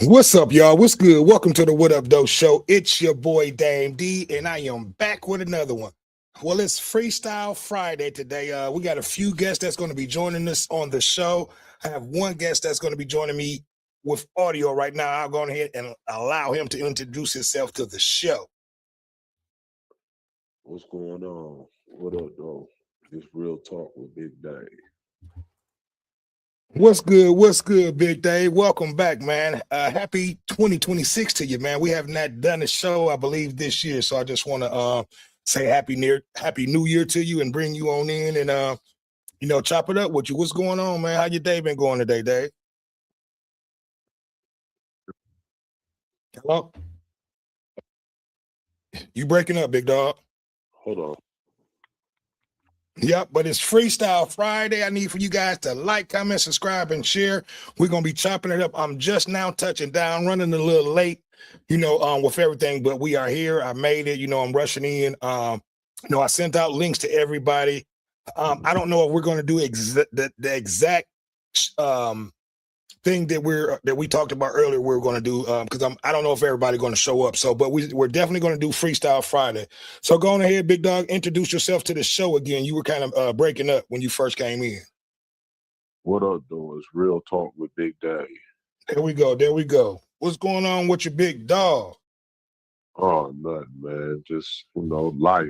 What's up, y'all? What's good? Welcome to the What Up Doe Show. It's your boy Dame D, and I am back with another one. Well, it's Freestyle Friday today. We got a few guests that's going to be joining us on the show. I have one guest that's going to be joining me with audio right now. I'll go ahead and allow him to introduce himself to the show. What's going on? What up, though? It's Real Talk with Big Dave. What's good? What's good, Big Dave? Welcome back, man. Happy 2026 to you, man. We have not done a show, I believe, this year, so I just want to say happy New Year to you and bring you on in and chop it up with you. What's going on, man? How your day been going today, Dave? Hello? You breaking up, big dog? Hold on. Yep, but it's Freestyle Friday. I need for you guys to like, comment, subscribe, and share. We're gonna be chopping it up. I'm just now touching down, running a little late, with everything, but we are here. I made it. I'm rushing in. I sent out links to everybody. I don't know if we're gonna do the exact thing that we talked about earlier we're going to do because I don't know if everybody's going to show up, so but we're definitely going to do Freestyle Friday. So go on ahead, big dog, introduce yourself to the show again. You were kind of breaking up when you first came in. What up, though? It's Real Talk with Big Dave. There we go. What's going on with your big dog? Oh, nothing, man. Just, life.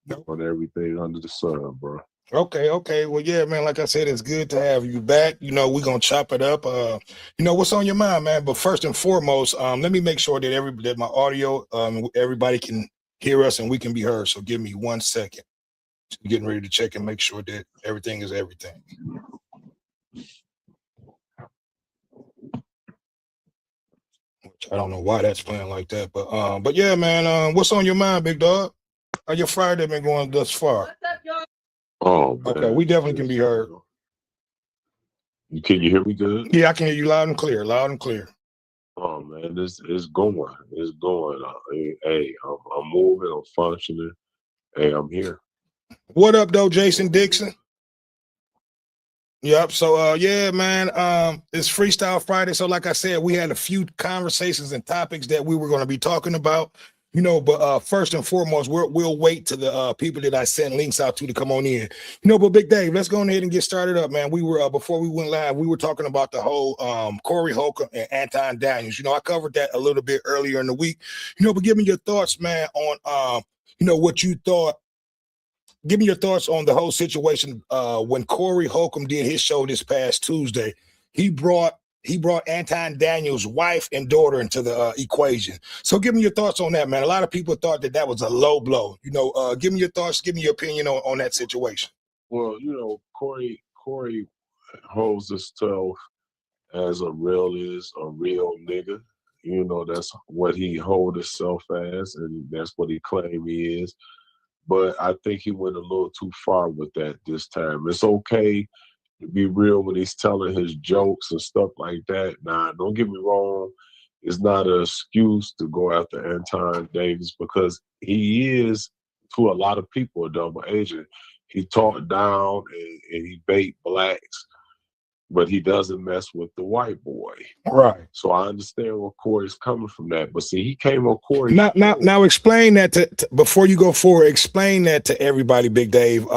Nope. On everything under the sun, bro. Okay. Well, yeah, man, like I said, it's good to have you back. We're gonna chop it up. What's on your mind, man? But first and foremost, let me make sure that my audio, everybody can hear us and we can be heard. So give me 1 second. I'm getting ready to check and make sure that everything is everything. Which I don't know why that's playing like that, but yeah, man. What's on your mind, big dog? How your Friday been going thus far? Oh, man. Okay, we definitely can be heard. Can you hear me good? Yeah, I can hear you loud and clear. Loud and clear. Oh, man, it's going. It's going. Hey, I'm moving. I'm functioning. Hey, I'm here. What up, though, Jason Dixon? Yep. So yeah, man. It's Freestyle Friday. So like I said, we had a few conversations and topics that we were going to be talking about. But first and foremost, we'll wait to the people that I sent links out to come on in. But Big Dave, let's go ahead and get started up, man. We were before we went live, we were talking about the whole Corey Holcomb and Anton Daniels. I covered that a little bit earlier in the week. But give me your thoughts, man, on what you thought. Give me your thoughts on the whole situation when Corey Holcomb did his show this past Tuesday. He brought Anton Daniels' wife and daughter into the equation. So give me your thoughts on that, man. A lot of people thought that was a low blow. Give me your thoughts. Give me your opinion on that situation. Well, Corey holds himself as a real nigga. That's what he hold himself as, and that's what he claim he is. But I think he went a little too far with that this time. It's okay to be real when he's telling his jokes and stuff like that. Nah, don't get me wrong. It's not an excuse to go after Anton Davis because he is, to a lot of people, a double agent. He talked down and he bait blacks, but he doesn't mess with the white boy. Right. So I understand where Corey's coming from that. But see, he came on Corey. Now explain that to before you go forward, explain that to everybody, Big Dave.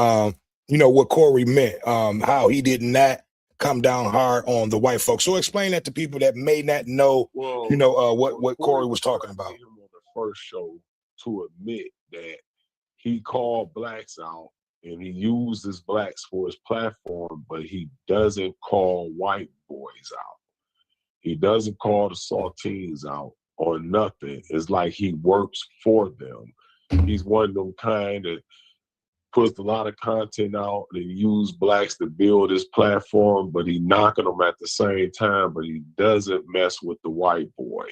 What Corey meant, how he did not come down hard on the white folks. So explain that to people that may not know, what Corey was talking about. Him on the first show to admit that he called blacks out and he uses blacks for his platform, but he doesn't call white boys out. He doesn't call the saltines out or nothing. It's like he works for them. He's one of them kind that puts a lot of content out and use blacks to build his platform, but he knocking them at the same time, but he doesn't mess with the white boy.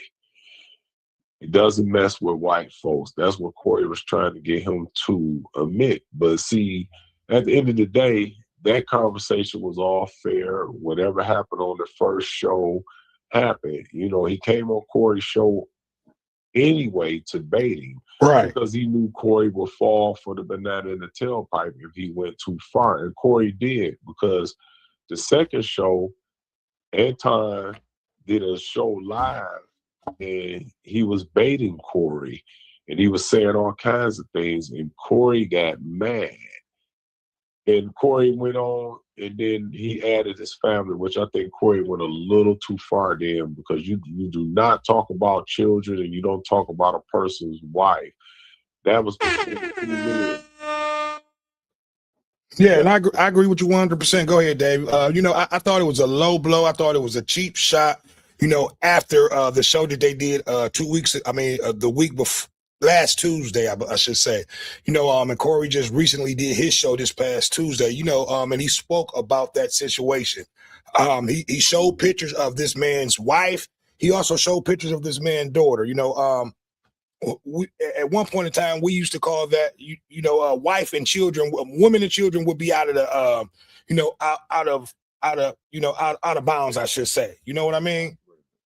He doesn't mess with white folks. That's what Corey was trying to get him to admit. But see, at the end of the day, that conversation was all fair. Whatever happened on the first show happened. He came on Corey's show anyway to bait him. Right. Because he knew Corey would fall for the banana in the tailpipe if he went too far. And Corey did, because the second show, Anton did a show live, and he was baiting Corey, and he was saying all kinds of things, and Corey got mad. And Corey went on, and then he added his family, which I think Corey went a little too far then, because you do not talk about children and you don't talk about a person's wife. That was before 2 million. Yeah, and I agree with you 100%. Go ahead, Dave. You know, I thought it was a low blow. I thought it was a cheap shot. You know, after the show that they did 2 weeks, the week before, last Tuesday, I should say. You know, and Corey just recently did his show this past Tuesday. You know, and he spoke about that situation. He showed pictures of this man's wife. He also showed pictures of this man's daughter. You know, we at one point in time we used to call that wife and children, women and children would be out of the out of bounds, I should say. You know what I mean?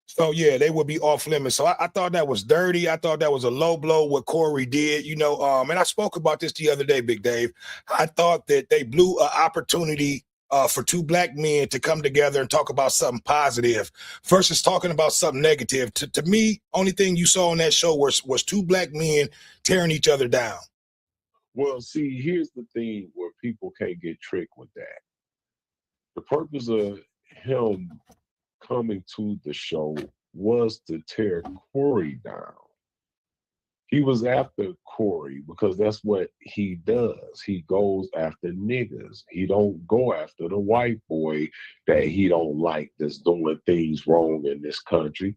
So yeah, they would be off limits. So I thought that was dirty. I thought that was a low blow what Corey did. You know, and I spoke about this the other day, Big Dave. I thought that they blew an opportunity for two black men to come together and talk about something positive versus talking about something negative. To me, only thing you saw on that show was two black men tearing each other down. Well, see, here's the thing where people can't get tricked with that. The purpose of him coming to the show was to tear Corey down. He was after Corey because that's what he does. He goes after niggas. He don't go after the white boy that he don't like that's doing things wrong in this country.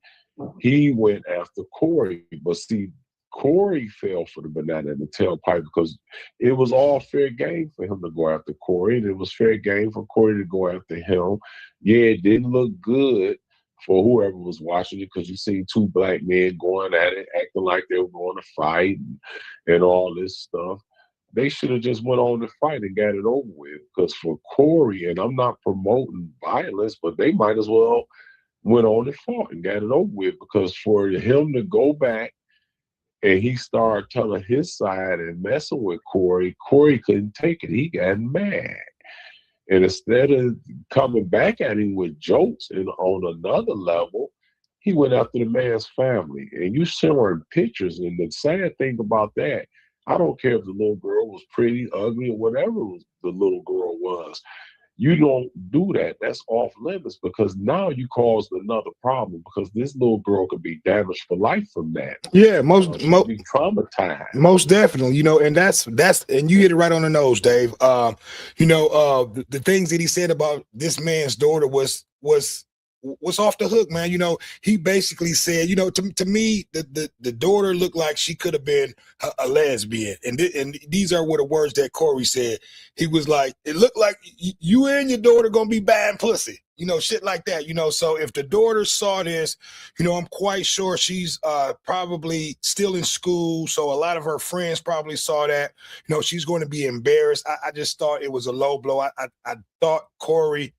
He went after Corey. But see, Corey fell for the banana in the tailpipe because it was all fair game for him to go after Corey, and it was fair game for Corey to go after him. Yeah, it didn't look good for whoever was watching it, because you seen two black men going at it, acting like they were going to fight and all this stuff. They should have just went on to fight and got it over with. Because for Corey, and I'm not promoting violence, but they might as well went on and fought and got it over with. Because for him to go back and he started telling his side and messing with Corey, Corey couldn't take it. He got mad. And instead of coming back at him with jokes and on another level, he went after the man's family. And you showing pictures. And the sad thing about that, I don't care if the little girl was pretty, ugly, or whatever the little girl was. You don't do that. That's off limits, because now you caused another problem, because this little girl could be damaged for life from that. Yeah, be traumatized. Most definitely, you know, and that's and you hit it right on the nose, Dave. The things that he said about this man's daughter was off the hook, man. You know, he basically said, you know, to me, the daughter looked like she could have been a lesbian, and these are what the words that Corey said. He was like, it looked like you and your daughter gonna be buying pussy, you know, shit like that, you know. So if the daughter saw this, you know, I'm quite sure she's probably still in school, so a lot of her friends probably saw that. You know, she's going to be embarrassed. I just thought it was a low blow. I thought Corey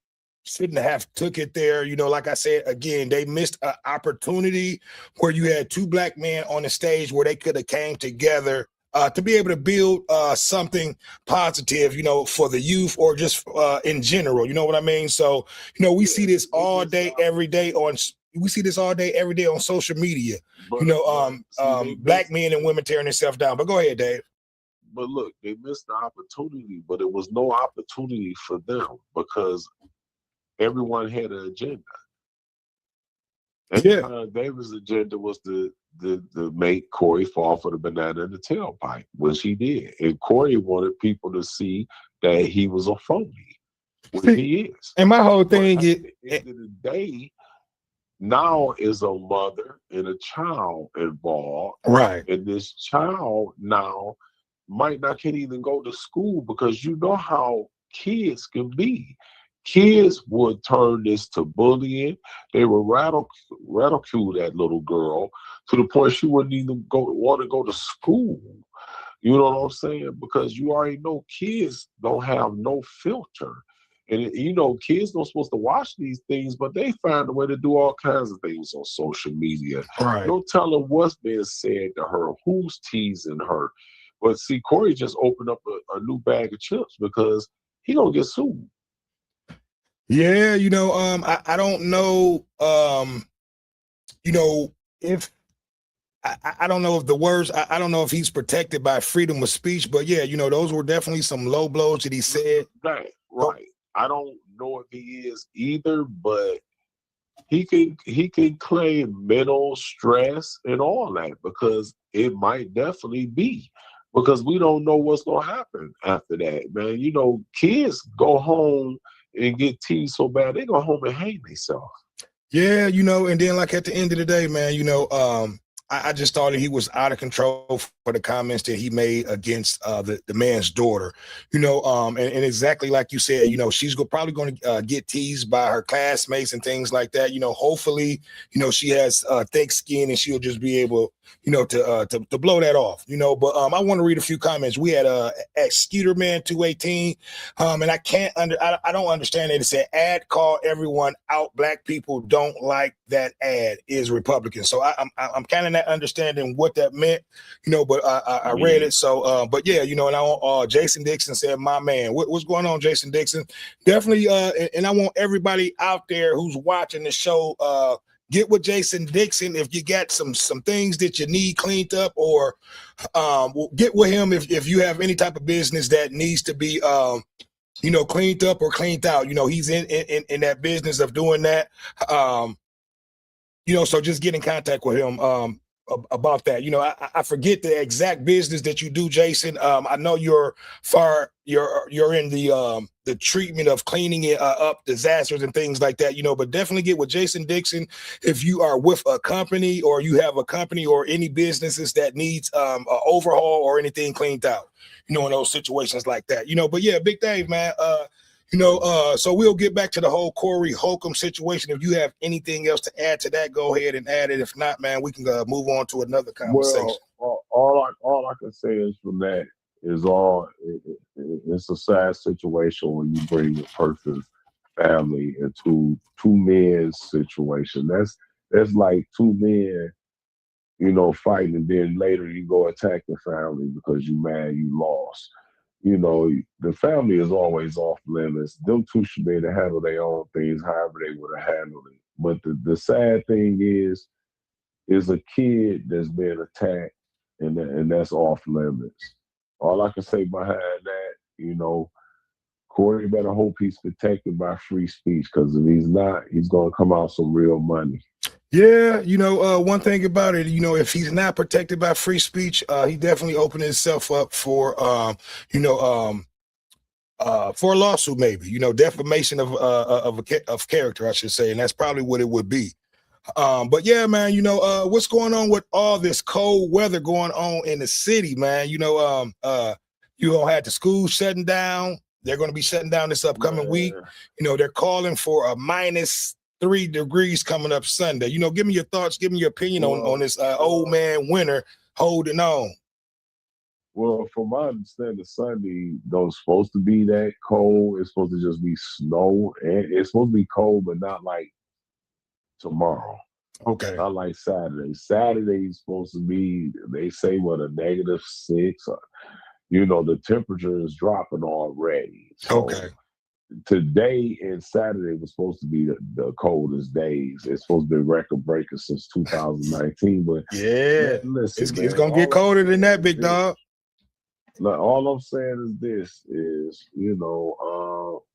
shouldn't have took it there. You know, like I said, again, they missed an opportunity where you had two black men on the stage where they could have came together to be able to build something positive, you know, for the youth or just in general. You know what I mean? So, you know, we see this all day, every day on social media. But, you know, black men and women tearing themselves down. But go ahead, Dave. But look, they missed the opportunity, but it was no opportunity for them because everyone had an agenda. And David's agenda was to make Corey fall for the banana in the tailpipe, which he did. And Corey wanted people to see that he was a phony, which he is. And my whole thing is, at the end of the day, now is a mother and a child involved. Right. And this child now can't even go to school, because you know how kids can be. Kids would turn this to bullying. They would ridicule that little girl to the point she wouldn't even want to go to school. You know what I'm saying? Because you already know kids don't have no filter. And, you know, kids don't supposed to watch these things, but they find a way to do all kinds of things on social media. Right. Don't tell them what's being said to her, who's teasing her. But see, Corey just opened up a new bag of chips because he gonna get sued. Yeah, you know, I don't know you know, if I don't know if the words, I don't know if he's protected by freedom of speech, but yeah, those were definitely some low blows that he said. Right, Oh, right. I don't know if he is either, but he can claim mental stress and all that because it might definitely be because we don't know what's gonna happen after that, man. Kids go home and get teased so bad they go home and hang themselves. yeah, and then like at the end of the day, man, I just thought that he was out of control for the comments that he made against the man's daughter, and exactly like you said, she's probably going to get teased by her classmates and things like that. Hopefully, she has thick skin and she'll just be able, to blow that off, But I want to read a few comments. We had at Skeeterman 218, and I don't understand it. It said ad call everyone out. Black people don't like that ad is Republican. So I'm kind of not understanding what that meant, but I read it. So, but yeah, and Jason Dixon said, my man, what's going on, Jason Dixon? Definitely. And I want everybody out there who's watching the show, get with Jason Dixon if you got some things that you need cleaned up, or get with him if you have any type of business that needs to be cleaned up or cleaned out. He's in that business of doing that. So just get in contact with him about that. I forget the exact business that you do, Jason. I know you're in the treatment of cleaning it up disasters and things like that, but definitely get with Jason Dixon if you are with a company or you have a company or any businesses that needs an overhaul or anything cleaned out, in those situations like that, but yeah, Big Dave, man. So we'll get back to the whole Corey Holcomb situation. If you have anything else to add to that, go ahead and add it. If not, man, we can move on to another conversation. Well, all I can say is from that is it's a sad situation when you bring a person's family into two men's situation. That's like two men, fighting, and then later you go attack the family because you mad you lost. The family is always off limits. Them two should be able to handle their own things however they would have handled it. But the sad thing is a kid that's being attacked, and that's off limits. All I can say behind that, Corey better hope he's protected by free speech, because if he's not, he's going to come out some real money. Yeah, one thing about it, if he's not protected by free speech, he definitely opened himself up for, for a lawsuit, maybe, defamation of character, I should say, and that's probably what it would be. But yeah, man, what's going on with all this cold weather going on in the city, man? You don't have the school shutting down. They're going to be shutting down this upcoming week. They're calling for a -3 degrees coming up Sunday. Give me your thoughts, give me your opinion on this old man winter holding on. Well, from my understanding, Sunday don't supposed to be that cold. It's supposed to just be snow, and it's supposed to be cold, but not like tomorrow. Okay. Not like Saturday. Saturday's supposed to be, they say, what, a -6. The temperature is dropping already. So okay. Today and Saturday was supposed to be the coldest days. It's supposed to be record breaker since 2019. But yeah, listen, it's gonna get colder than that, big dog. All I'm saying is this: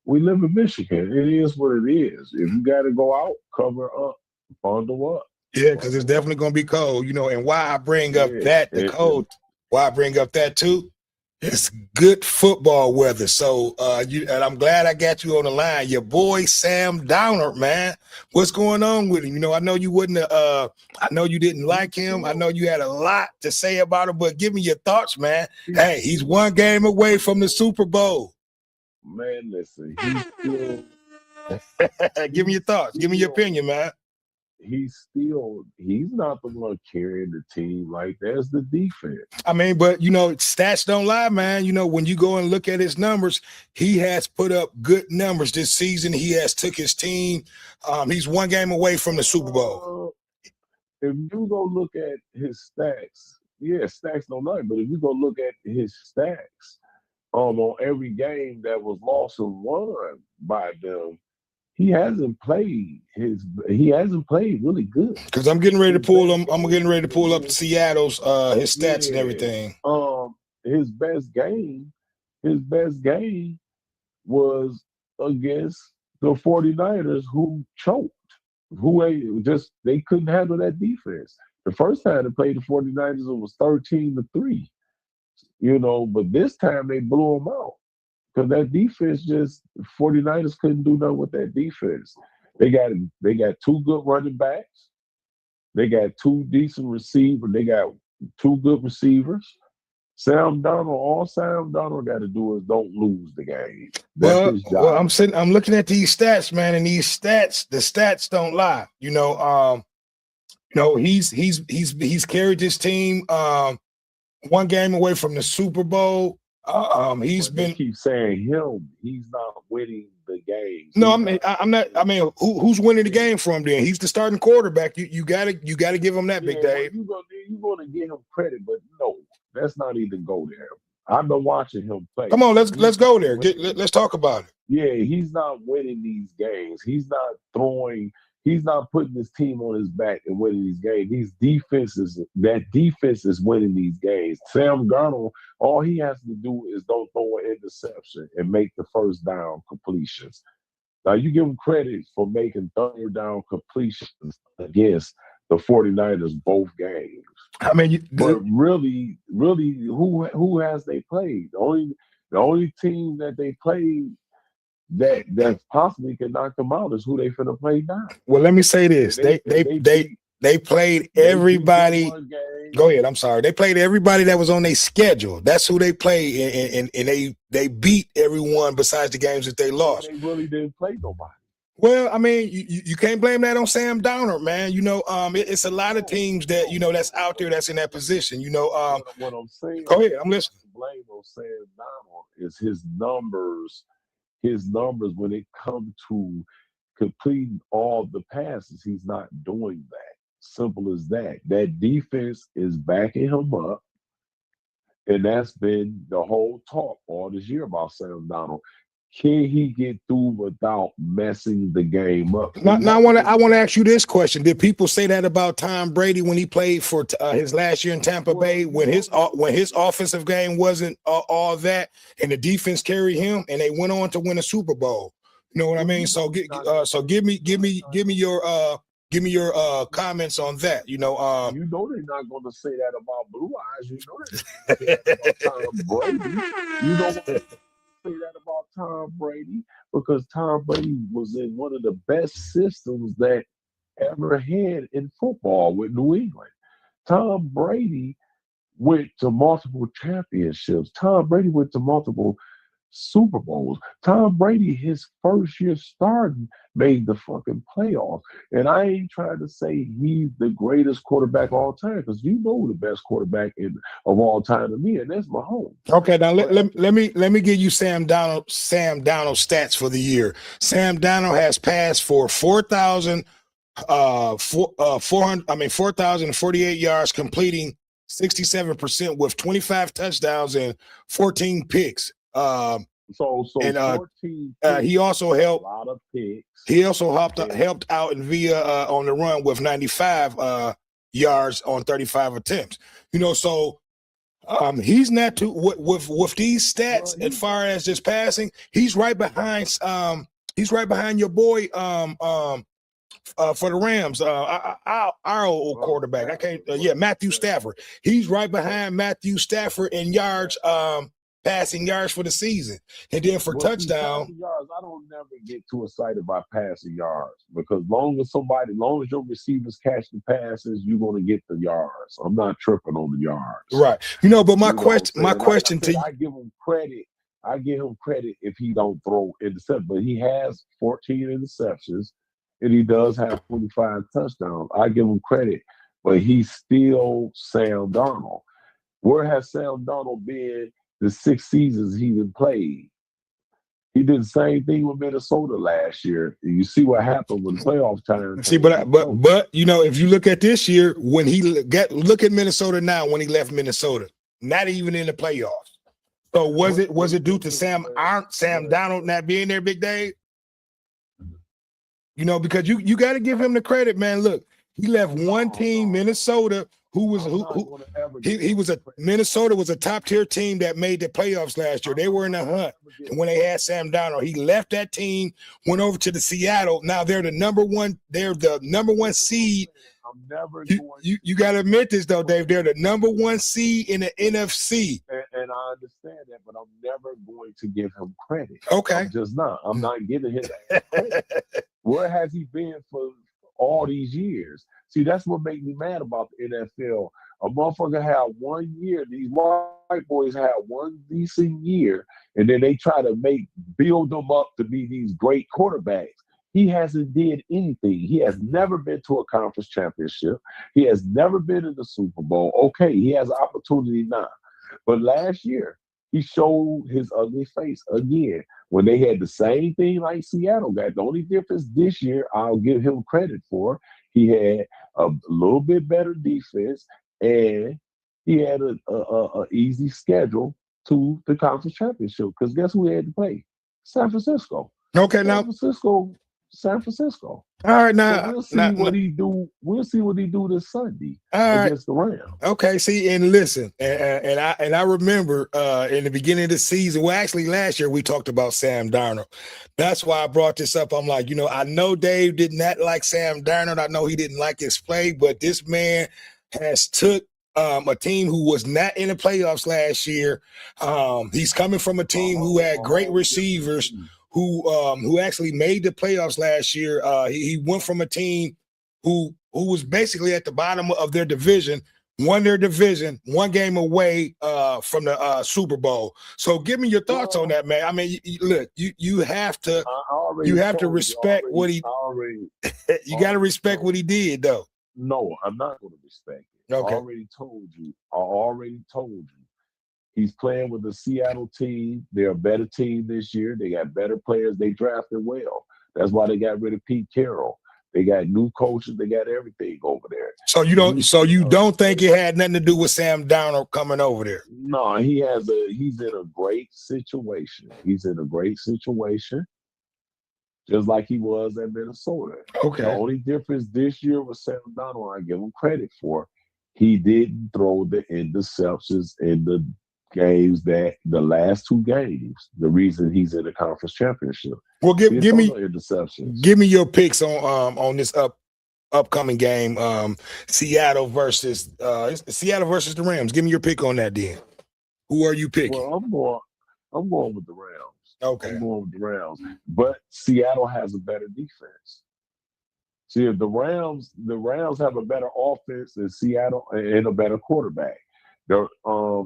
we live in Michigan. It is what it is. If you got to go out, cover up, bundle up. Yeah, because it's definitely gonna be cold. And why I bring up the cold, why I bring up that too. It's good football weather. So and I'm glad I got you on the line. Your boy Sam Darnold, man. What's going on with him? I know you wouldn't I know you didn't like him. I know you had a lot to say about him, but give me your thoughts, man. Hey, he's one game away from the Super Bowl. Man, listen, he's still give me your thoughts. Give me your opinion, man. He's not the one carrying the team. Like, there's the defense. I mean, but stats don't lie, man. When you go and look at his numbers, he has put up good numbers this season. He has took his team. He's one game away from the Super Bowl. If you go look at his stacks, stacks don't lie. But if you go look at his stacks, on every game that was lost and won by them, he hasn't played really good. Because I'm getting ready to pull them. I'm getting ready to pull up Seattle's his stats and Yeah. everything. His best game was against the 49ers, who choked, they couldn't handle that defense. The first time they played the 49ers, it was 13-3, but this time they blew them out because that defense 49ers couldn't do nothing with that defense. They got two good running backs. They got two decent receivers. They got two good receivers. Sam Darnold got to do is don't lose the game. That's his job. Well, I'm looking at these stats, man, and the stats don't lie. He's carried this team one game away from the Super Bowl. They keep saying he's not winning the game. No, I'm not. I mean, who's winning the game for him? Then he's the starting quarterback. You gotta give him that, Big Dave. You're gonna give him credit, but no, let's not even go there. I've been watching him play. Come on, let's go there. Let's talk about it. Yeah, he's not winning these games. He's not throwing. He's not putting his team on his back and winning these games. That defense is winning these games. Sam Darnold, all he has to do is don't throw an interception and make the first down completions. Now, you give him credit for making third down completions against the 49ers both games. I mean, but really, who has they played? The only team that they played that possibly can knock them out is who they finna play now. Well, let me say this: they played everybody. Go ahead. I'm sorry. They played everybody that was on their schedule. That's who they played, and they beat everyone besides the games that they lost. They really didn't play nobody. Well, I mean, you can't blame that on Sam Darnold, man. It's a lot of teams that that's out there that's in that position. What I'm saying. Go ahead. I'm listening. Blame on Sam Darnold is his numbers. His numbers when it comes to completing all the passes, he's not doing that. Simple as that. That defense is backing him up. And that's been the whole talk all this year about Sam Darnold. Can he get through without messing the game up? Now I want to ask you this question: did people say that about Tom Brady when he played for his last year in Tampa Bay, when his offensive game wasn't all that, and the defense carried him, and they went on to win a Super Bowl? You know what I mean? So give me your comments on that. You know they're not going to say that about Blue Eyes. You know that about Tom Brady. You know. Say that about Tom Brady because Tom Brady was in one of the best systems that ever had in football with New England. Tom Brady went to multiple championships. Tom Brady went to multiple Super Bowls. Tom Brady, his first year starting, made the fucking playoffs. And I ain't trying to say he's the greatest quarterback of all time because the best quarterback of all time to me, and that's Mahomes. Okay, now let me give you Sam Darnold stats for the year. Sam Darnold has passed for 4,048 yards, completing 67% with 25 touchdowns and 14 picks. So 14 he also helped. A lot of picks. He also helped out in via on the run with 95 yards on 35 attempts. So he's not too with these stats as far as just passing. He's right behind. He's right behind your boy. For the Rams, our old quarterback. I can't. Matthew Stafford. He's right behind Matthew Stafford in yards. Passing yards for the season, and then for touchdown yards, I don't never get too excited about passing yards because long as your receivers catch the passes, you're going to get the yards. I'm not tripping on the yards, right? But my question to you, I give him credit. I give him credit if he don't throw interceptions, but he has 14 interceptions, and he does have 25 touchdowns. I give him credit, but he's still Sam Darnold. Where has Sam Darnold been? The 6 seasons he even played. He did the same thing with Minnesota last year. You see what happened when playoff time. See, but if you look at this year, when look at Minnesota now, when he left Minnesota, not even in the playoffs. So was it due to Sam Darnold not being there, Big Dave? You know, because you got to give him the credit, man. Look, he left one team, Minnesota, who was who he was a Minnesota was a top tier team that made the playoffs last year. They were in the hunt. And when they had Sam Darnold, he left that team, went over to the Seattle. Now they're the number one. They're the number one seed. I'm never you got to admit this though, Dave. They're the number one seed in the NFC. And I understand that, but I'm never going to give him credit. Okay, I'm just not. I'm not giving him credit. Where has he been for all these years? See, that's what makes me mad about the NFL. A motherfucker had 1 year. These white boys had one decent year, and then they try to build them up to be these great quarterbacks. He hasn't did anything. He has never been to a conference championship. He has never been in the Super Bowl. Okay, he has an opportunity now. But last year, he showed his ugly face again when they had the same thing like Seattle got. The only difference this year, I'll give him credit for, he had a little bit better defense and he had a easy schedule to the conference championship. Because guess who he had to play? San Francisco. Okay, now San Francisco. All right, now so we'll see what he do. We'll see what he do this Sunday against the Rams. Okay, see, and listen, and I remember in the beginning of the season, well, actually last year we talked about Sam Darnold. That's why I brought this up. I'm like, I know Dave did not like Sam Darnold. I know he didn't like his play, but this man has took a team who was not in the playoffs last year. He's coming from a team who had great receivers. Who actually made the playoffs last year. He went from a team who was basically at the bottom of their division, won their division, one game away from the Super Bowl. So give me your thoughts on that, man. I mean, look, you have to respect what he you got to respect what he did, though. No, I'm not going to respect it. Okay. I already told you. He's playing with the Seattle team. They're a better team this year. They got better players. They drafted well. That's why they got rid of Pete Carroll. They got new coaches. They got everything over there. So you don't think it had nothing to do with Sam Darnold coming over there? No, he's in a great situation. He's in a great situation, just like he was at Minnesota. Okay. The only difference this year with Sam Darnold, I give him credit for, he didn't throw the interceptions in the games the last two games, the reason he's in the conference championship. Well, give me interceptions. Give me your picks on this upcoming game, Seattle versus the Rams. Give me your pick on that, then. Who are you picking? Well, I'm going with the Rams. Okay. I'm going with the Rams. But Seattle has a better defense. See, if the Rams have a better offense than Seattle and a better quarterback.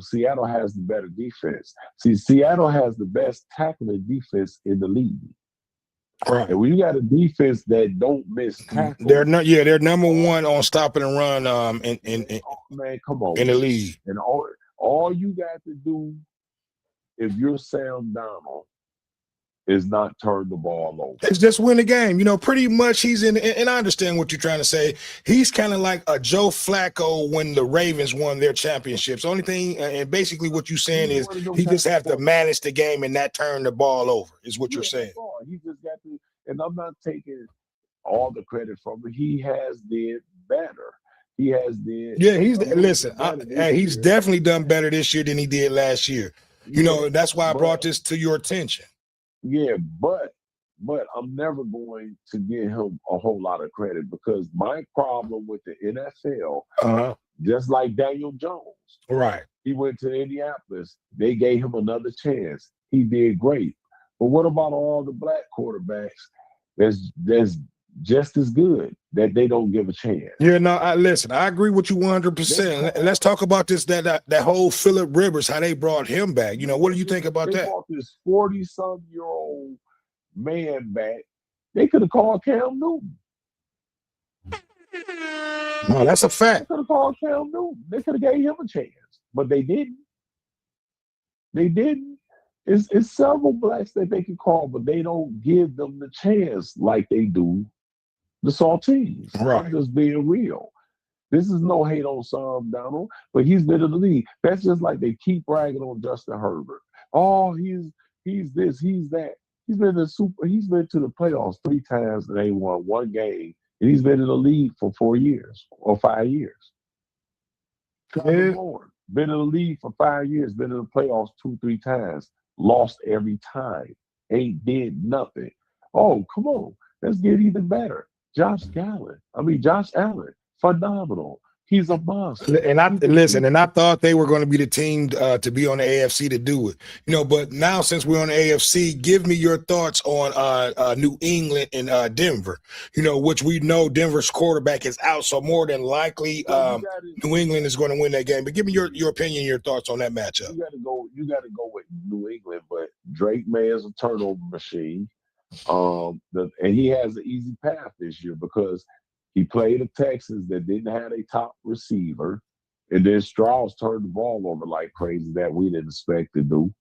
Seattle has the better defense. See, Seattle has the best tackling defense in the league. Right. And when you got a defense that don't miss tackles, they're number one on stopping and run man, come on, in the league. And all you got to do if you're Sam Darnold is not turn the ball over. It's just win the game. Pretty much he's in, and I understand what you're trying to say. He's kind of like a Joe Flacco when the Ravens won their championships. Only thing, and basically what you're saying is he just have to manage the game and not turn the ball over, is what you're saying. He just got to, and I'm not taking all the credit from him. He has did better. He has did. Yeah, he's definitely done better this year than he did last year. That's why I brought this to your attention. Yeah, but I'm never going to give him a whole lot of credit because my problem with the NFL, just like Daniel Jones, right? He went to Indianapolis. They gave him another chance. He did great. But what about all the black quarterbacks that's just as good that they don't give a chance? Yeah, no, listen, I agree with you 100%. Let's talk about this, that whole Phillip Rivers, how they brought him back. What do you think about that? They brought this 40-some-year-old man back. They could have called Cam Newton. No, that's a fact. They could have called Cam Newton. They could have gave him a chance, but they didn't. They didn't. It's several blacks that they can call, but they don't give them the chance like they do the Saltines. Right. I'm just being real. This is no hate on Sam Darnold, but he's been in the league. That's just like they keep bragging on Justin Herbert. Oh, he's this, he's that. He's been He's been to the playoffs 3 times and they won one game, and he's been in the league for 4 years or 5 years. Trevor Yeah. Lawrence been in the league for 5 years, been in the playoffs 2, 3 times, lost every time, ain't did nothing. Oh, come on, let's get even better. Josh Allen, phenomenal. He's a monster. And I listen, and I thought they were going to be the team to be on the AFC to do it, But now, since we're on the AFC, give me your thoughts on New England and Denver. Which we know Denver's quarterback is out, so more than likely, New England is going to win that game. But give me your opinion, your thoughts on that matchup. You got to go with New England, but Drake May is a turnover machine. And he has an easy path this year because he played the Texans that didn't have a top receiver, and then Strauss turned the ball over like crazy that we didn't expect to do.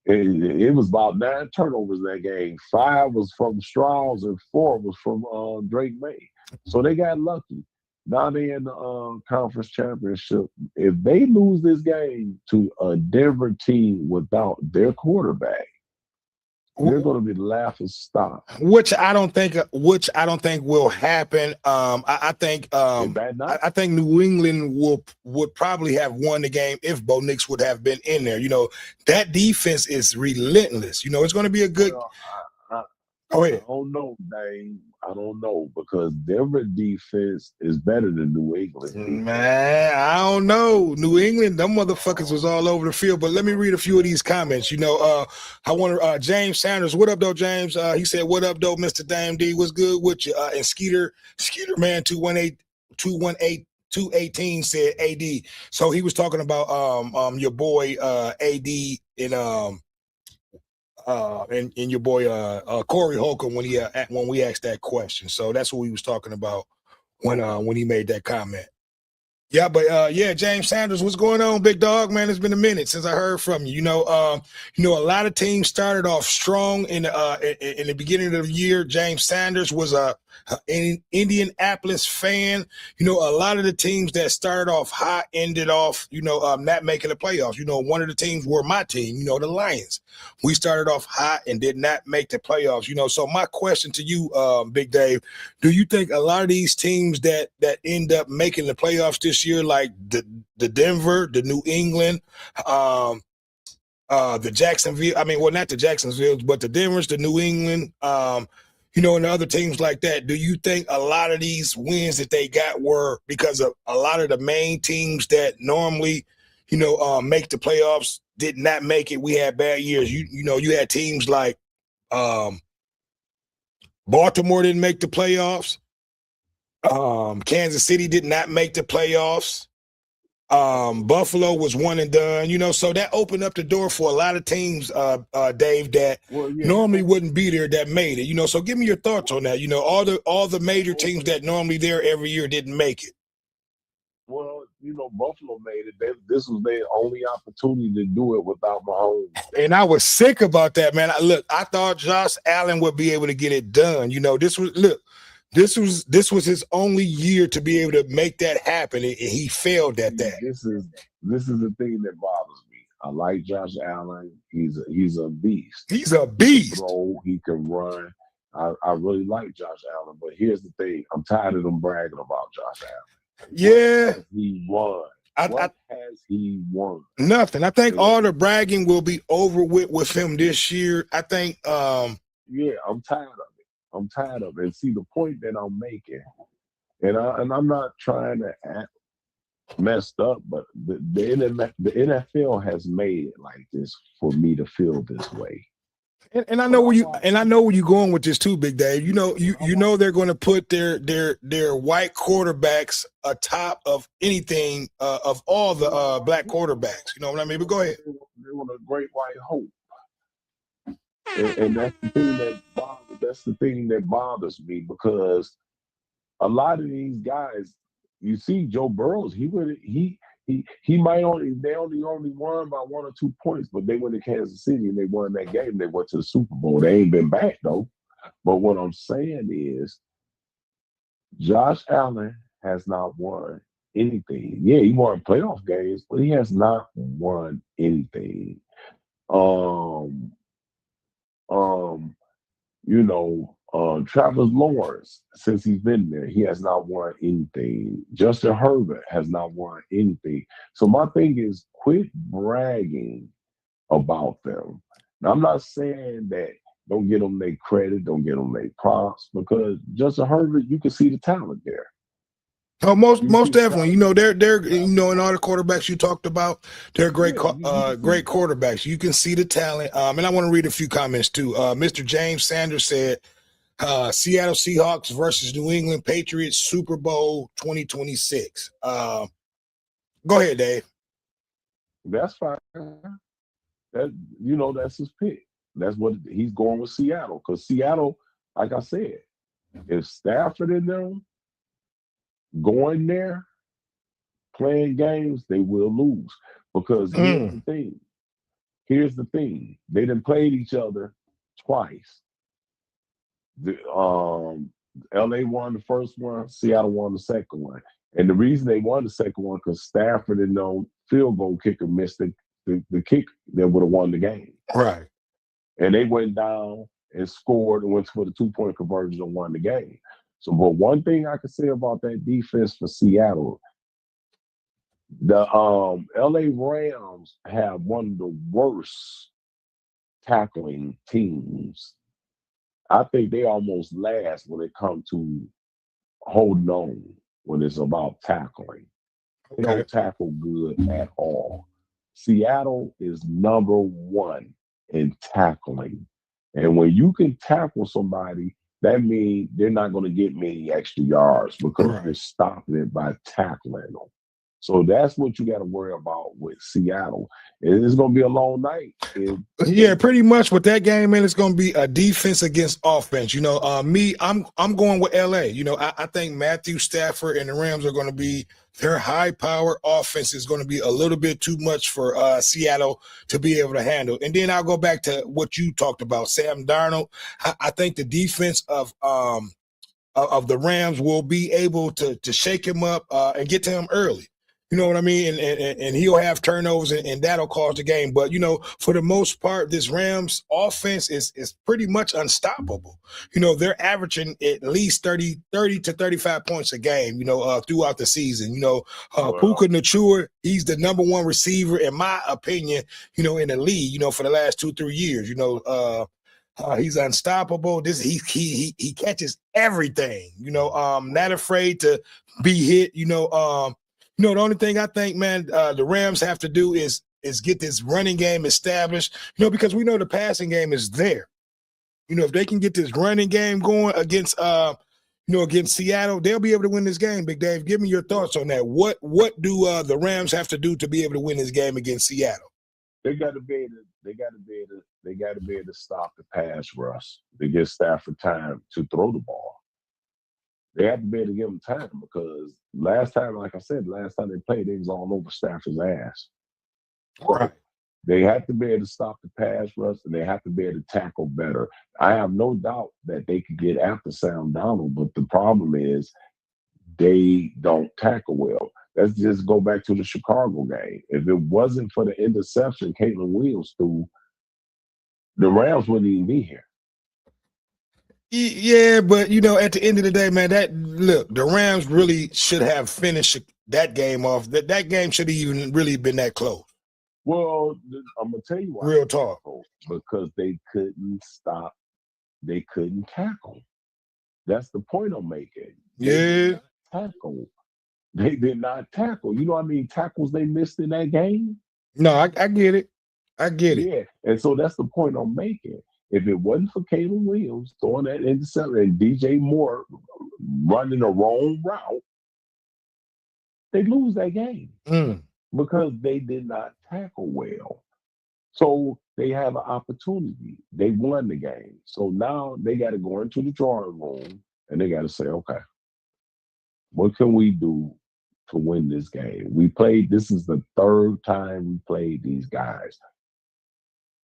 It was about 9 turnovers in that game. 5 was from Strauss and 4 was from Drake May. So they got lucky. Now they're in the conference championship. If they lose this game to a Denver team without their quarterback, they're going to be laughing stock. Which I don't think will happen. I think New England would probably have won the game if Bo Nix would have been in there. That defense is relentless. It's going to be a good. Go ahead. I don't know, Dave. I don't know because Denver defense is better than New England defense. Man, I don't know. New England, them motherfuckers was all over the field. But let me read a few of these comments. I want James Sanders. What up, though, James? He said, "What up, though, Mr. Dame D? What's good with you?" And Skeeter Man 218 said AD. So he was talking about your boy AD and your boy Corey Holcomb when we asked that question. So that's what we was talking about when he made that comment. Yeah, but James Sanders, what's going on, big dog? Man, it's been a minute since I heard from you. A lot of teams started off strong in the beginning of the year. James Sanders was an Indianapolis fan. A lot of the teams that started off hot ended off, not making the playoffs. One of the teams were my team, the Lions. We started off hot and did not make the playoffs. So my question to you, Big Dave, do you think a lot of these teams that end up making the playoffs this year, like the Denver, the New England, the Jacksonville, not the Jacksonville, but the Denvers, the New England, and the other teams like that, do you think a lot of these wins that they got were because of a lot of the main teams that normally, make the playoffs did not make it? We had bad years. You had teams like Baltimore didn't make the playoffs. Kansas City did not make the playoffs. Buffalo was one and done, so that opened up the door for a lot of teams, Dave, that normally wouldn't be there that made it, so give me your thoughts on that. All the major teams that normally there every year didn't make it. Well, Buffalo made it. This was their only opportunity to do it without Mahomes. And I was sick about that, man. I thought Josh Allen would be able to get it done. This was his only year to be able to make that happen, and he failed at that. This is the thing that bothers me. I like Josh Allen. He's a beast. He's a beast. He can throw, he can run. I really like Josh Allen, but here's the thing. I'm tired of them bragging about Josh Allen. Yeah. What has he won? What has he won? Nothing. I think all the bragging will be over with him this year. I think I'm tired of it. I'm tired of it. And see, the point that I'm making, and I'm not trying to act messed up, but the NFL has made it like this for me to feel this way. And I know where you're going with this too, Big Dave. You know they're going to put their white quarterbacks atop of anything of all the black quarterbacks. You know what I mean? But go ahead. They want a great white hope, and that's the thing that bothers me because a lot of these guys, you see, Joe Burrows, they only won by 1 or 2 points, but they went to Kansas City and they won that game. They went to the Super Bowl. They ain't been back though. But what I'm saying is, Josh Allen has not won anything. Yeah, he won playoff games, but he has not won anything. Travis Lawrence, since he's been there, he has not won anything. Justin Herbert has not won anything. So my thing is, quit bragging about them. Now, I'm not saying that don't get them their credit, don't get them their props, because Justin Herbert, you can see the talent there. Oh, most You can see most the definitely. talent. They're in all the quarterbacks you talked about, they're great Yeah, you can see great the talent. quarterbacks. You can see the talent. And I want to read a few comments too. Mr. James Sanders said, Seattle Seahawks versus New England Patriots Super Bowl 2026. Go ahead, Dave. That's fine. That's his pick. That's what he's going with Seattle. Because Seattle, like I said, if Stafford and them going there playing games, they will lose. Because here's the thing. Here's the thing. They done played each other twice. LA won the first one, Seattle won the second one. And the reason they won the second one because Stafford and no field goal kicker missed the kick that would have won the game. Right. And they went down and scored and went for the 2-point conversion and won the game. So, but one thing I can say about that defense for Seattle, the LA Rams have one of the worst tackling teams. I think they almost last when it comes to holding on when it's about tackling. They Okay. don't tackle good at all. Seattle is number one in tackling. And when you can tackle somebody, that means they're not going to get many extra yards because you're stopping it by tackling them. So that's what you got to worry about with Seattle. And it's going to be a long night. Yeah, pretty much with that game, man, it's going to be a defense against offense. I'm going with LA. I think Matthew Stafford and the Rams are going to be their high power offense is going to be a little bit too much for Seattle to be able to handle. And then I'll go back to what you talked about, Sam Darnold. I think the defense of the Rams will be able to shake him up and get to him early. You know what I mean? And he'll have turnovers and that'll cause the game. But, for the most part, this Rams offense is pretty much unstoppable. They're averaging at least 30 to 35 points a game, throughout the season. Puka Nacua, he's the number one receiver, in my opinion, in the league, for the last 2-3 years. He's unstoppable. He catches everything. Not afraid to be hit. The only thing I think, man, the Rams have to do is get this running game established. Because we know the passing game is there. If they can get this running game going against against Seattle, they'll be able to win this game. Big Dave, give me your thoughts on that. What do the Rams have to do to be able to win this game against Seattle? They got to be able to stop the pass rush to give Stafford time to throw the ball. They have to be able to give him time because last time they played, it was all over Stafford's ass. Right. They have to be able to stop the pass rush and they have to be able to tackle better. I have no doubt that they could get after Sam Darnold, but the problem is they don't tackle well. Let's just go back to the Chicago game. If it wasn't for the interception Caitlin Williams threw, the Rams wouldn't even be here. Yeah, but at the end of the day, man, the Rams really should have finished that game off. That game should have even really been that close. Well, I'm gonna tell you why. Real talk. Because they couldn't stop. They couldn't tackle. That's the point I'm making. Yeah. Tackle. They did not tackle. You know how many tackles they missed in that game? No, I get it. I get it. Yeah, and so that's the point I'm making. If it wasn't for Caitlin Williams throwing that interception and DJ Moore running the wrong route, they lose that game because they did not tackle well. So they have an opportunity. They won the game. So now they got to go into the drawing room and they got to say, okay, what can we do to win this game? This is the third time we played these guys.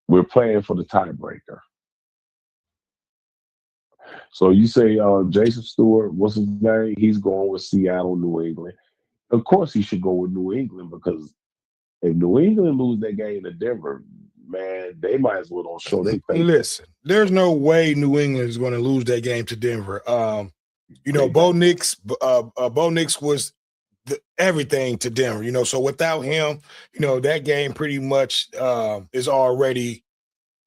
We're playing for the tiebreaker. So you say Jason Stewart, what's his name? He's going with Seattle, New England. Of course he should go with New England because if New England lose that game to Denver, man, they might as well don't show their face. Listen, there's no way New England is going to lose that game to Denver. You know, Bo Nix was everything to Denver. You know, so without him, you know, that game pretty much is already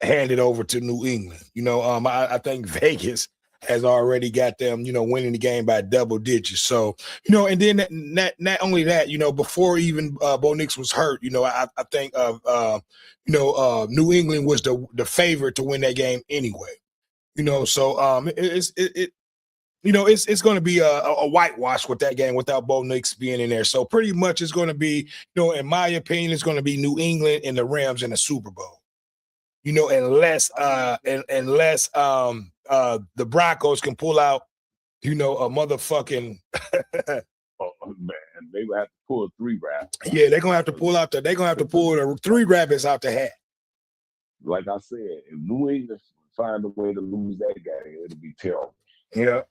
handed over to New England. You know, I think Vegas has already got them, you know, winning the game by double digits. So, you know, and then not only that, you know, before even Bo Nix was hurt, you know, I think New England was the favorite to win that game anyway. You know, so it's going to be a whitewash with that game without Bo Nix being in there. So pretty much it's going to be, you know, in my opinion, it's going to be New England and the Rams in the Super Bowl. You know, unless the Broncos can pull out, you know, a motherfucking oh man, they would have to pull a 3 rabbit. Yeah, they're gonna have to pull the 3 rabbits out the hat. Like I said, if New England find a way to lose that game, it'll be terrible. Yeah.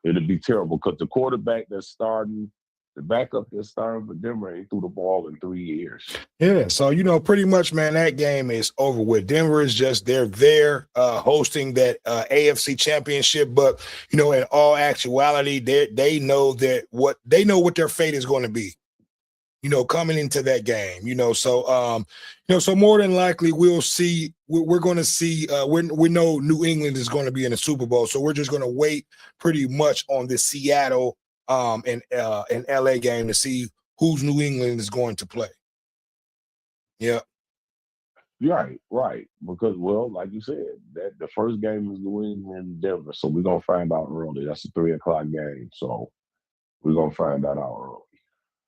It'll be terrible because the quarterback that's starting, the backup that's starting for Denver ain't threw the ball in 3 years. Yeah, so, you know, pretty much, man, that game is over with. Denver is just, they're there hosting that AFC championship. But, you know, in all actuality, they know what their fate is going to be, you know, coming into that game, you know. So, so more than likely we'll see, we're going to see, we know New England is going to be in the Super Bowl. So we're just going to wait pretty much on the Seattle and LA game to see who's New England is going to play. Yeah. Right. Because, well, like you said, that the first game is New England and Denver. So we're gonna find out early. That's a 3:00 game. So we're gonna find that out early.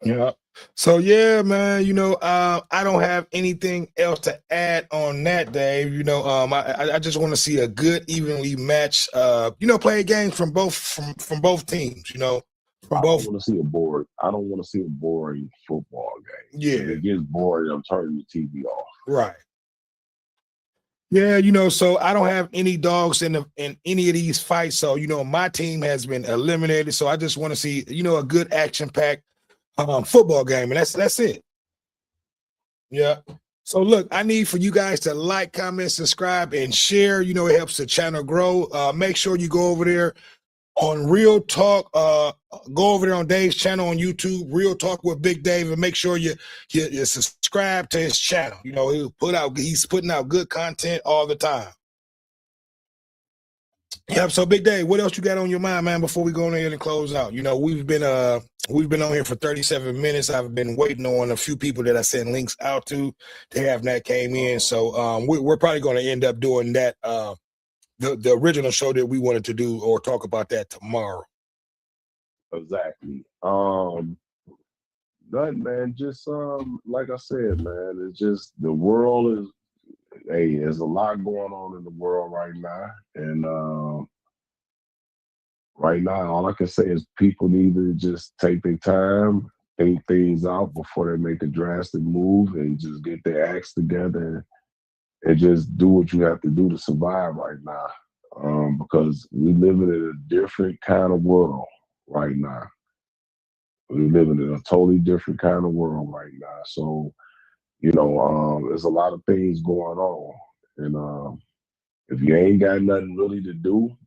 Yeah. So yeah, man, you know, I don't have anything else to add on that, Dave. You know, I just want to see a good, evenly matched, you know, play games from both teams, you know. I don't want to see a boring football game. Yeah. If it gets boring, I'm turning the TV off. Right. Yeah, you know, so I don't have any dogs in any of these fights. So, you know, my team has been eliminated. So I just want to see, you know, a good action-packed football game. And that's it. Yeah. So look, I need for you guys to like, comment, subscribe, and share. You know, it helps the channel grow. Make sure you go over there on Real Talk, go over there on Dave's channel on YouTube, Real Talk with Big Dave, and make sure you subscribe to his channel. You know, he's putting out good content all the time. Yep. So Big Dave, what else you got on your mind, man, before we go in and close out? You know, we've been on here for 37 minutes. I've been waiting on a few people that I sent links out to. They have not came in. So we're probably going to end up doing that the original show that we wanted to do or talk about that tomorrow. Exactly. Nothing, man. Just like I said, man, it's just the world is, hey, there's a lot going on in the world right now. And right now, all I can say is people need to just take their time, think things out before they make a drastic move, and just get their acts together and just do what you have to do to survive right now. Because we living in a different kind of world right now. We're living in a totally different kind of world right now. So, you know, there's a lot of things going on. And if you ain't got nothing really to do,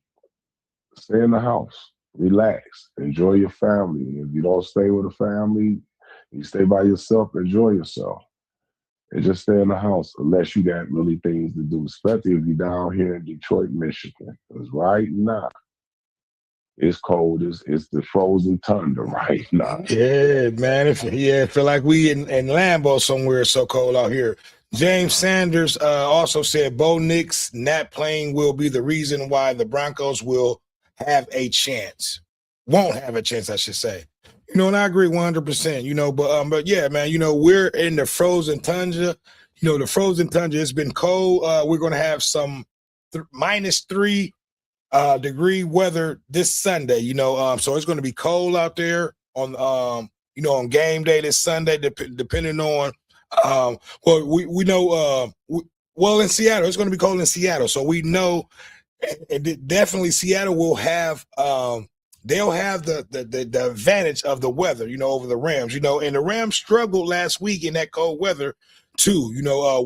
stay in the house, relax, enjoy your family. If you don't stay with a family, you stay by yourself, enjoy yourself. And just stay in the house unless you got really things to do, especially if you're down here in Detroit, Michigan. Because right now, it's cold. It's the frozen tundra right now. Yeah, man. Feel like we in Lambeau somewhere. It's so cold out here. James Sanders also said Bo Nix not playing will be the reason why the Broncos will have a chance. Won't have a chance, I should say. You know, and I agree 100%, you know, but yeah, man, you know, we're in the frozen tundra. You know, the frozen tundra, it's been cold. We're going to have some -3 degree weather this Sunday, you know, so it's going to be cold out there on, you know, on game day this Sunday, depending on, well, we know, well, in Seattle, it's going to be cold in Seattle. So we know definitely Seattle will have, they'll have the advantage of the weather, over the Rams, and the Rams struggled last week in that cold weather too,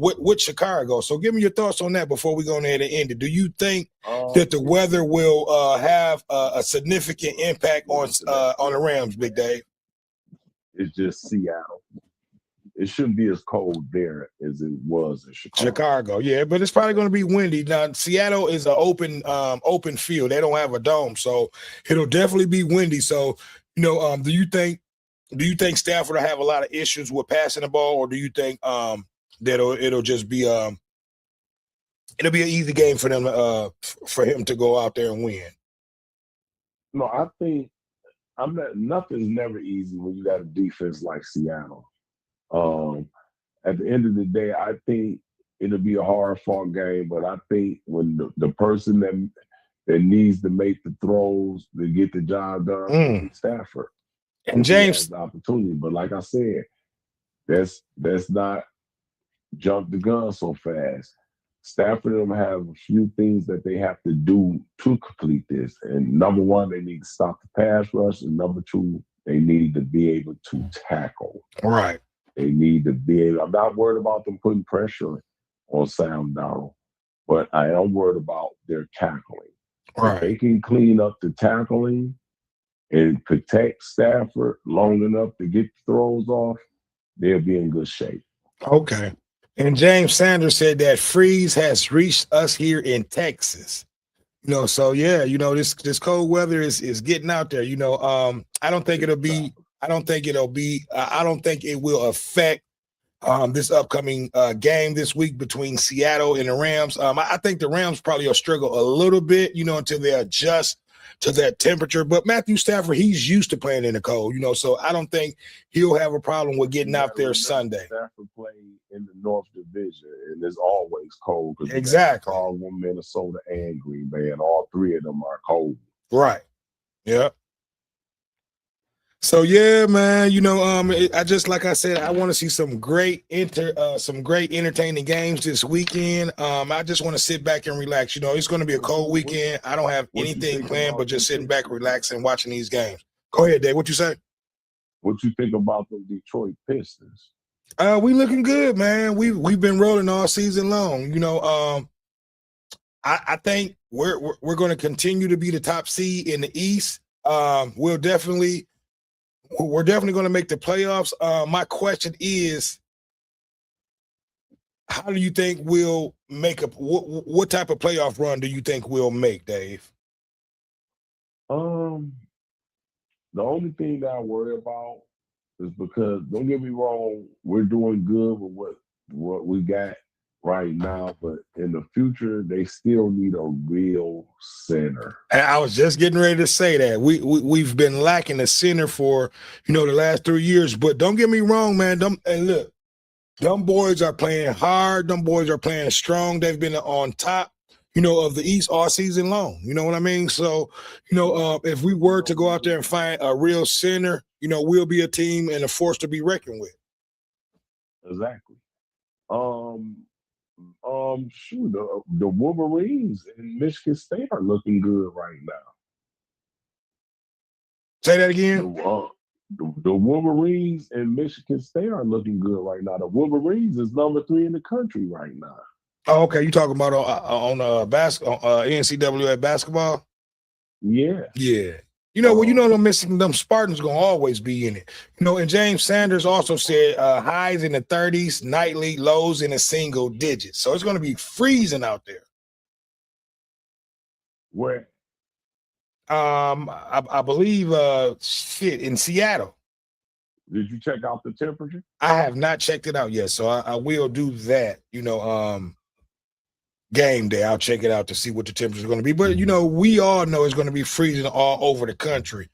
with Chicago. So give me your thoughts on that before we go ahead and end it. Do you think that the weather will have a significant impact on the Rams, Big Dave? It's just Seattle. It shouldn't be as cold there as it was in Chicago, yeah, but it's probably going to be windy. Now, Seattle is an open field. They don't have a dome, so it'll definitely be windy. So, do you think Stafford will have a lot of issues with passing the ball, or do you think that it'll just be it'll be an easy game for them for him to go out there and win? No, I think nothing's never easy when you got a defense like Seattle. At the end of the day, I think it'll be a hard-fought game, but I think when the person that needs to make the throws to get the job done, Stafford. And James, has the opportunity, but like I said, that's not jump the gun so fast. Stafford and them have a few things that they have to do to complete this. And number one, they need to stop the pass rush, and number two, they need to be able to tackle. Right. They need to be able. I'm not worried about them putting pressure on Sam Darnold, but I am worried about their tackling. Right. If they can clean up the tackling and protect Stafford long enough to get the throws off, they'll be in good shape. Okay. And James Sanders said that freeze has reached us here in Texas. So yeah, this cold weather is getting out there. I don't think it will affect this upcoming game this week between Seattle and the Rams. I think the Rams probably will struggle a little bit, until they adjust to that temperature. But Matthew Stafford, he's used to playing in the cold, so I don't think he'll have a problem with getting out there Sunday. Stafford played in the North Division, and it's always cold. Exactly. Chicago, Minnesota, and Green Bay, and all three of them are cold. Right. Yeah. So yeah, man, I just, like I said, I want to see some great entertaining games this weekend. I just want to sit back and relax. It's going to be a cold weekend. I don't have anything planned but just sitting back, relaxing, watching these games. Go ahead, Dave. What you say? What you think about the Detroit Pistons? We looking good, man. We've been rolling all season long. I think we're going to continue to be the top seed in the East. We're definitely going to make the playoffs. My question is, how do you think we'll make what type of playoff run do you think we'll make, Dave? The only thing that I worry about is because, don't get me wrong, we're doing good with what we got right now, but in the future, they still need a real center. And I was just getting ready to say that we've been lacking a center for the last 3 years. But don't get me wrong, man. Look, them boys are playing hard. Them boys are playing strong. They've been on top, of the East all season long. You know what I mean? So, if we were to go out there and find a real center, we'll be a team and a force to be reckoned with. Exactly. The Wolverines in Michigan State are looking good right now. Say that again. The Wolverines in Michigan State are looking good right now. The Wolverines is number 3 in the country right now. Oh, okay. You talking about on NCAA basketball? Yeah. Yeah. Them Spartans gonna always be in it. And James Sanders also said highs in the 30s, nightly lows in the single digits. So it's gonna be freezing out there. Where? I believe in Seattle. Did you check out the temperature? I have not checked it out yet, so I will do that. Game day, I'll check it out to see what the temperature is going to be. But we all know it's going to be freezing all over the country.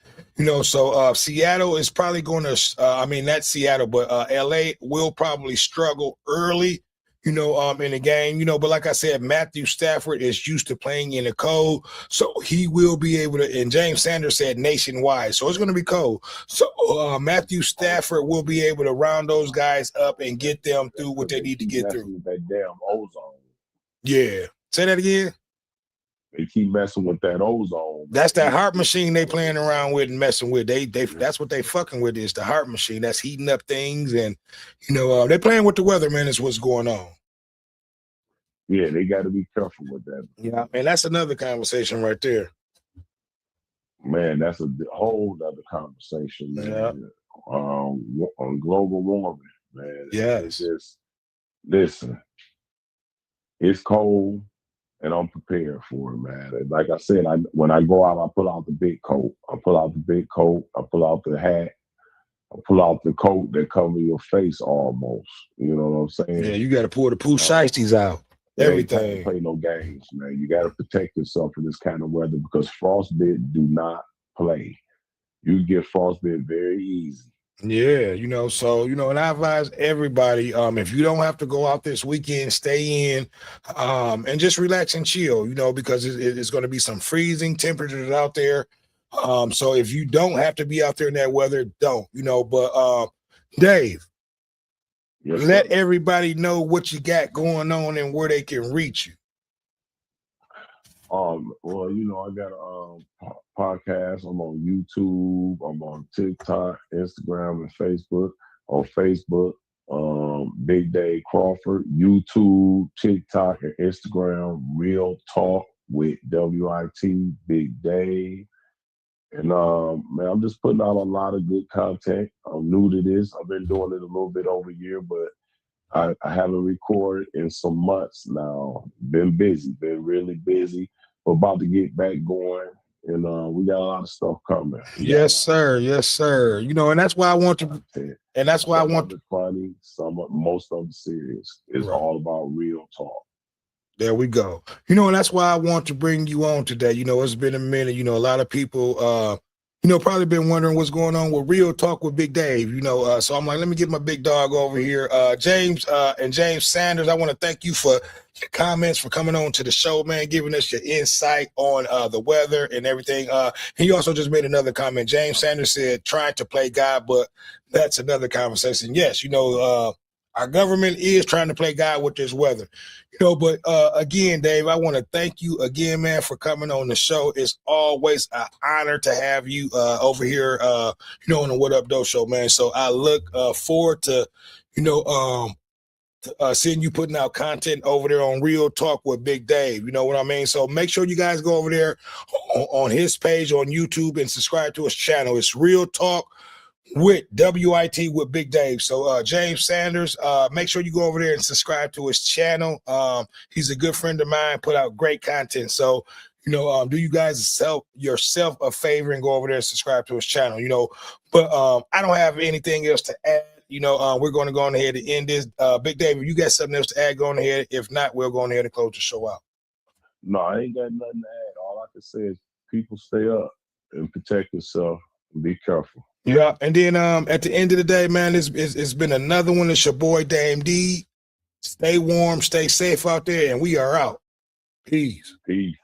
So Seattle is probably going to. Not Seattle, but LA will probably struggle early. In the game. But like I said, Matthew Stafford is used to playing in the cold, so he will be able to. And James Sanders said nationwide, so it's going to be cold. So Matthew Stafford will be able to round those guys up and get them through what they need to get through. That damn ozone. Yeah. Say that again. They keep messing with that ozone. That's that heart machine they playing around with and messing with. They that's what they fucking with is the heart machine that's heating up things, and they playing with the weather, man. Is what's going on. Yeah, they got to be careful with that. Yeah, and that's another conversation right there. Man, that's a whole other conversation, man. Yeah. On global warming, man. Yes. It's just, listen, it's cold and I'm prepared for it, man. And like I said, when I go out, I pull out the big coat. I pull out the big coat. I pull out the hat. I pull out the coat that cover your face almost. You know what I'm saying? Yeah, you got to pull the poo shiesties out. Everything. Can't play no games, man. You got to protect yourself in this kind of weather because frostbite do not play. You get frostbite very easy. Yeah, so and I advise everybody, if you don't have to go out this weekend, stay in, and just relax and chill, because it's going to be some freezing temperatures out there. So if you don't have to be out there in that weather, don't, but Dave, Yes, let sir. everybody know what you got going on and where they can reach you. Well, I got a podcast. I'm on YouTube. I'm on TikTok, Instagram, and Facebook. On Facebook, Big Dave Crawford. YouTube, TikTok, and Instagram, Real Talk with WIT, Big Dave. And man, I'm just putting out a lot of good content. I'm new to this. I've been doing it a little bit over a year, but I haven't recorded in some months now. Been busy, been really busy. We're about to get back going, and we got a lot of stuff coming. Yes, sir. Yes, sir. And that's why I want to, and that's why I want it funny. Most of it serious. It's all about real talk. There we go. And that's why I want to bring you on today. It's been a minute. A lot of people, probably been wondering what's going on with Real Talk with Big Dave. So I'm like, let me get my big dog over here. James and James Sanders, I want to thank you for your comments, for coming on to the show, man, giving us your insight on the weather and everything. He also just made another comment. James Sanders said, trying to play God, but that's another conversation. Yes, our government is trying to play God with this weather, but again, Dave, I want to thank you again, man, for coming on the show. It's always an honor to have you over here, on the What Up Doe show, man. So I look forward to, seeing you putting out content over there on Real Talk with Big Dave. You know what I mean? So make sure you guys go over there on his page on YouTube and subscribe to his channel. It's Real Talk with WIT with Big Dave. So James Sanders, make sure you go over there and subscribe to his channel. He's a good friend of mine, put out great content. So do you guys yourself a favor and go over there and subscribe to his channel, but I don't have anything else to add. We're going to go on ahead and end this. Big Dave, if you got something else to add, go on ahead. If not, we'll go on ahead and close the show out. No, I ain't got nothing to add. All I can say is people stay up and protect yourself and be careful. Yeah, and then at the end of the day, man, it's been another one. It's your boy Dame D. Stay warm, stay safe out there, and we are out. Peace. Peace.